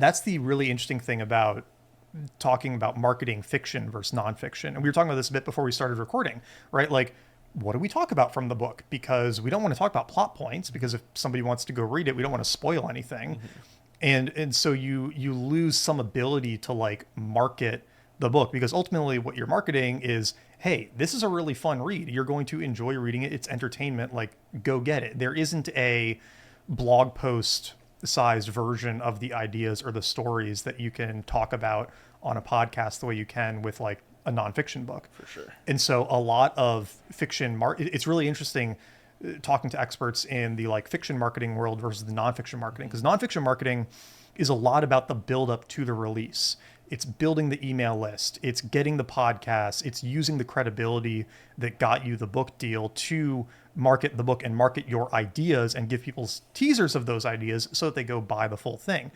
That's the really interesting thing about talking about marketing fiction versus nonfiction. And we were talking about this a bit before we started recording, right? Like, what do we talk about from the book? Because we don't want to talk about plot points, because if somebody wants to go read it, we don't want to spoil anything. And so you lose some ability to like market the book, because ultimately what you're marketing is, hey, this is a really fun read. You're going to enjoy reading it. It's entertainment. Like, go get it. There isn't a blog post sized version of the ideas or the stories that you can talk about on a podcast the way you can with like a nonfiction book. For sure. And so a lot of fiction, it's really interesting talking to experts in the like fiction marketing world versus the nonfiction marketing, because nonfiction marketing is a lot about the build up to the release. It's building the email list. It's getting the podcast. It's using the credibility that got you the book deal to market the book and market your ideas and give people teasers of those ideas so that they go buy the full thing.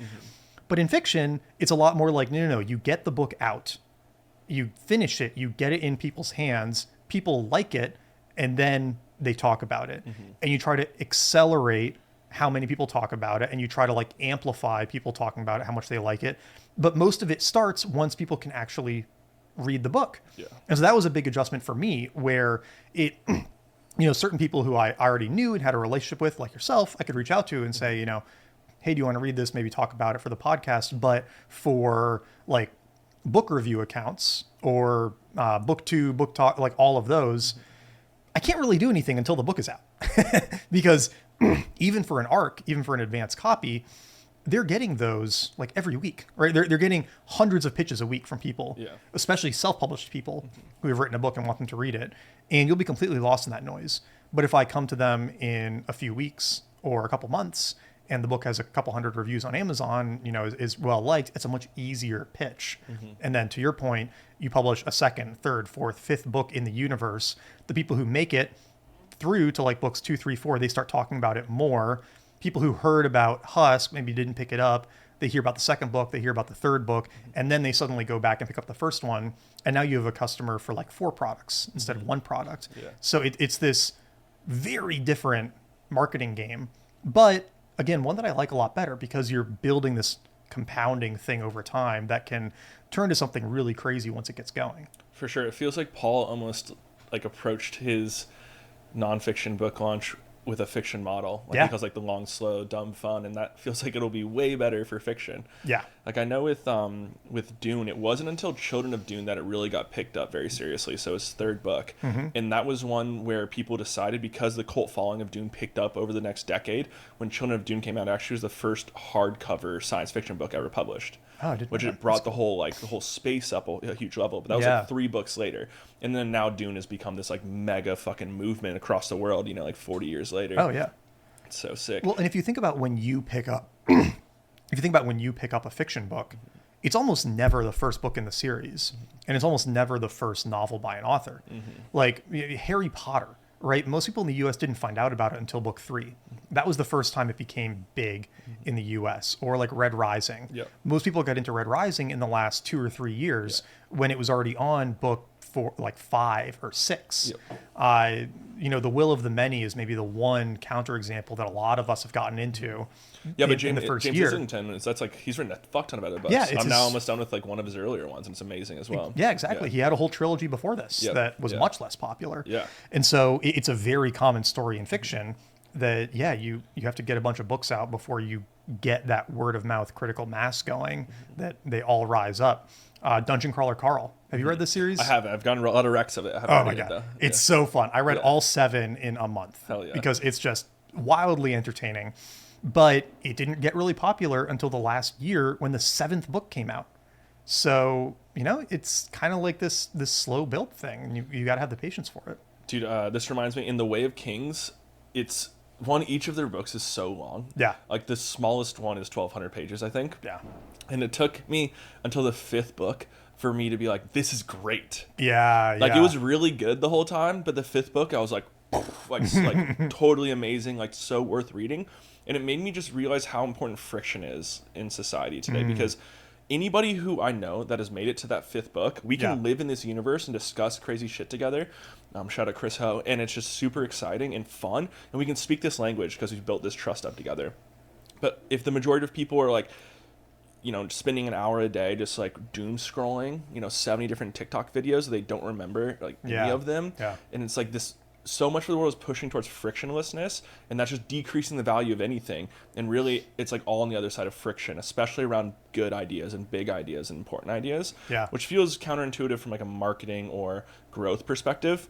But in fiction, it's a lot more like, no, you get the book out, you finish it, you get it in people's hands, people like it, and then they talk about it. And you try to accelerate how many people talk about it, and you try to like amplify people talking about it, how much they like it. But most of it starts once people can actually read the book. Yeah. And so that was a big adjustment for me, where it, certain people who I already knew and had a relationship with, like yourself, I could reach out to and say, hey, do you want to read this? Maybe talk about it for the podcast. But for like book review accounts or BookTube, Book Talk, like all of those, I can't really do anything until the book is out. Because even for an ARC, even for an advanced copy, they're getting those like every week, right? They're getting hundreds of pitches a week from people, especially self-published people who have written a book and want them to read it. And you'll be completely lost in that noise. But if I come to them in a few weeks or a couple months and the book has a couple hundred reviews on Amazon, is well liked, it's a much easier pitch. And then to your point, you publish a second, third, fourth, fifth book in the universe. The people who make it through to like books 2, 3, 4, they start talking about it more. People who heard about Husk maybe didn't pick it up. They hear about the second book, they hear about the third book, and then they suddenly go back and pick up the first one. And now you have a customer for like 4 products instead of 1 product. So it's this very different marketing game. But again, one that I like a lot better, because you're building this compounding thing over time that can turn to something really crazy once it gets going. For sure. It feels like Paul almost like approached his nonfiction book launch with a fiction model, like because like the long, slow, dumb fun, and that feels like it'll be way better for fiction. Like I know with Dune, it wasn't until Children of Dune that it really got picked up very seriously. So his third book, and that was one where people decided, because the cult following of Dune picked up over the next decade, when Children of Dune came out, it actually was the first hardcover science fiction book ever published. Which it brought the whole space up a huge level. But that was like 3 books later. And then now Dune has become this like mega fucking movement across the world, like 40 years later. Oh yeah. It's so sick. Well, and if you think about when you pick up a fiction book, it's almost never the first book in the series. And it's almost never the first novel by an author. Like Harry Potter, right? Most people in the US didn't find out about it until book 3. That was the first time it became big in the US. Or like Red Rising. Most people got into Red Rising in the last 2 or 3 years when it was already on book 5 or 6. The Will of the Many is maybe the one counterexample that a lot of us have gotten into. But in the first James year. is in 10 minutes. That's like, he's written a fuck ton of other books. I'm now almost done with like one of his earlier ones, and it's amazing as well. Yeah, exactly. He had a whole trilogy before this that was much less popular. And so it's a very common story in fiction that, you have to get a bunch of books out before you get that word of mouth critical mass going, that they all rise up. Dungeon Crawler Carl. Have you read this series? I haven't. I've gotten a lot of recs of it. Oh my God. It's so fun. I read all 7 in a month. Hell yeah. Because it's just wildly entertaining. But it didn't get really popular until the last year when the 7th book came out. So, it's kind of like this slow build thing, and you got to have the patience for it. Dude, this reminds me, in The Way of Kings, it's each of their books is so long. Like the smallest one is 1,200 pages, I think. And it took me until the 5th book for me to be like, this is great. Like it was really good the whole time, but the 5th book, I was like, like totally amazing, like so worth reading. And it made me just realize how important friction is in society today, because anybody who I know that has made it to that 5th book, we can live in this universe and discuss crazy shit together. Shout out Chris Ho. And it's just super exciting and fun. And we can speak this language because we've built this trust up together. But if the majority of people are like, spending an hour a day just like doom scrolling, 70 different TikTok videos, they don't remember like any of them. Yeah. And it's like this, so much of the world is pushing towards frictionlessness, and that's just decreasing the value of anything. And really, it's like all on the other side of friction, especially around good ideas and big ideas and important ideas, which feels counterintuitive from like a marketing or growth perspective.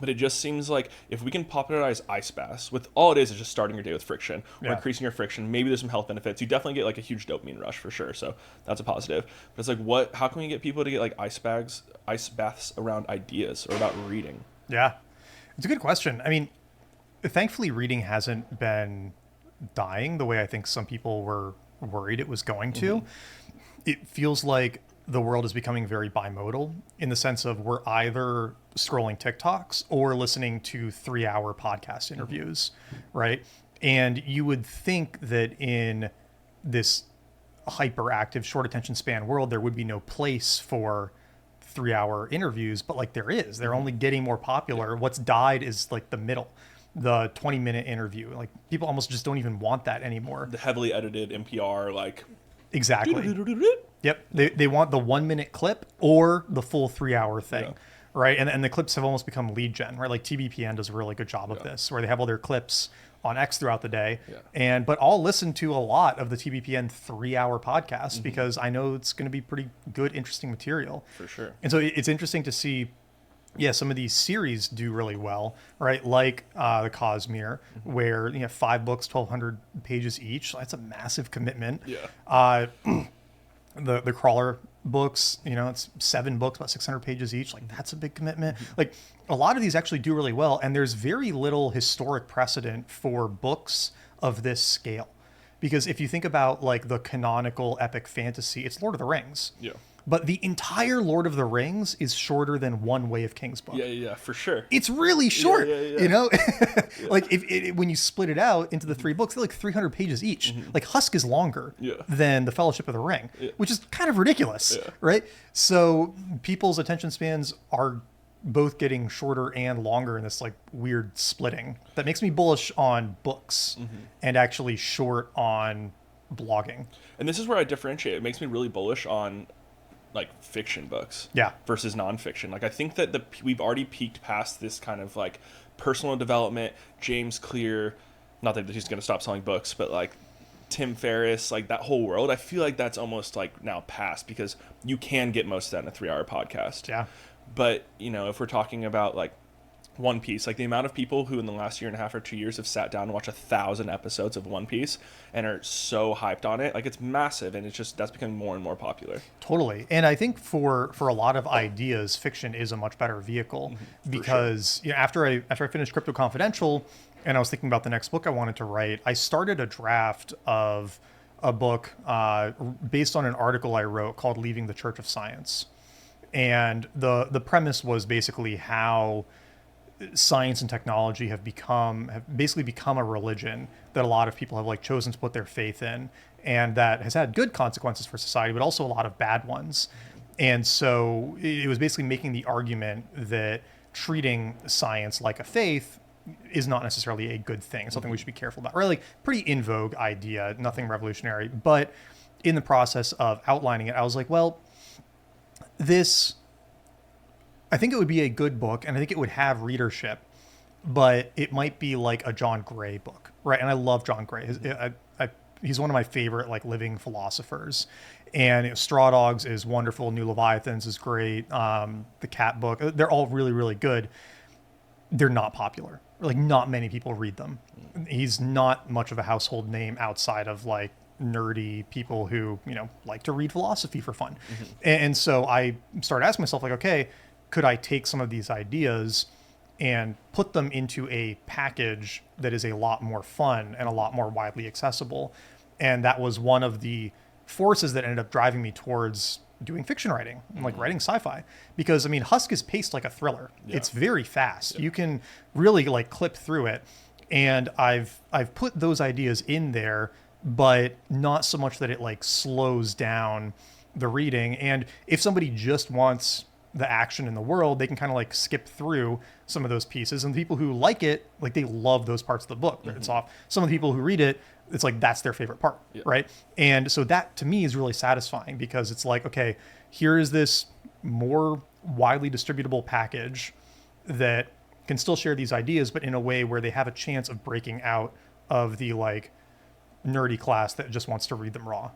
But it just seems like if we can popularize ice baths, with all it is just starting your day with friction or increasing your friction, maybe there's some health benefits. You definitely get like a huge dopamine rush for sure. So that's a positive. But it's like, how can we get people to get like ice baths around ideas or about reading? Yeah, it's a good question. I mean, thankfully reading hasn't been dying the way I think some people were worried it was going to. It feels like the world is becoming very bimodal in the sense of we're either scrolling TikToks or listening to 3-hour podcast interviews, right? And you would think that in this hyperactive, short attention span world, there would be no place for 3-hour interviews, but like there is. They're only getting more popular. What's died is like the middle, the 20-minute interview. Like people almost just don't even want that anymore. The heavily edited NPR, like... Exactly. Yep. They want the 1-minute clip or the full 3-hour thing, right? And the clips have almost become lead gen, right? Like TBPN does a really good job of this, where they have all their clips on X throughout the day. But I'll listen to a lot of the TBPN 3-hour podcast because I know it's going to be pretty good, interesting material. For sure. And so it's interesting to see, some of these series do really well, right? Like the Cosmere, where 5 books, 1,200 pages each. That's a massive commitment. The Crawler books, it's 7 books, about 600 pages each. Like that's a big commitment. Like a lot of these actually do really well, and there's very little historic precedent for books of this scale, because if you think about like the canonical epic fantasy, it's Lord of the Rings. But the entire Lord of the Rings is shorter than one Way of Kings book. Yeah, for sure. It's really short, Like if when you split it out into the 3 books, they're like 300 pages each. Like Husk is longer than the Fellowship of the Ring, which is kind of ridiculous, right? So people's attention spans are both getting shorter and longer in this like weird splitting that makes me bullish on books and actually short on blogging. And this is where I differentiate. It makes me really bullish on like fiction books versus nonfiction. Like I think that we've already peaked past this kind of like personal development, James Clear, not that he's going to stop selling books, but like Tim Ferriss, like that whole world. I feel like that's almost like now past because you can get most of that in a 3-hour podcast. But if we're talking about like One Piece, like the amount of people who in the last 1.5 or 2 years have sat down and watched 1,000 episodes of One Piece and are so hyped on it, like it's massive, and it's just that's becoming more and more popular. Totally. And I think for a lot of ideas, fiction is a much better vehicle because after I finished Crypto Confidential and I was thinking about the next book I wanted to write, I started a draft of a book based on an article I wrote called Leaving the Church of Science. And the premise was basically how science and technology have basically become a religion that a lot of people have like chosen to put their faith in, and that has had good consequences for society, but also a lot of bad ones. And so it was basically making the argument that treating science like a faith is not necessarily a good thing. It's something we should be careful about. Or like pretty in vogue idea, nothing revolutionary. But in the process of outlining it, I was like, well, I think it would be a good book, and I think it would have readership, but it might be like a John Gray book, right? And I love John Gray. He's one of my favorite like living philosophers. And Straw Dogs is wonderful. New Leviathans is great. The Cat book, they're all really, really good. They're not popular. Like not many people read them. He's not much of a household name outside of like nerdy people who, like to read philosophy for fun. And so I started asking myself like, okay, could I take some of these ideas and put them into a package that is a lot more fun and a lot more widely accessible? And that was one of the forces that ended up driving me towards doing fiction writing and like writing sci-fi, because Husk is paced like a thriller. It's very fast. You can really like clip through it. And I've put those ideas in there, but not so much that it like slows down the reading. And if somebody just wants the action in the world, they can kind of like skip through some of those pieces. And the people who like it, like they love those parts of the book. It's off. Some of the people who read it, it's like that's their favorite part, right? And so that to me is really satisfying because it's like, okay, here is this more widely distributable package that can still share these ideas, but in a way where they have a chance of breaking out of the like nerdy class that just wants to read them raw,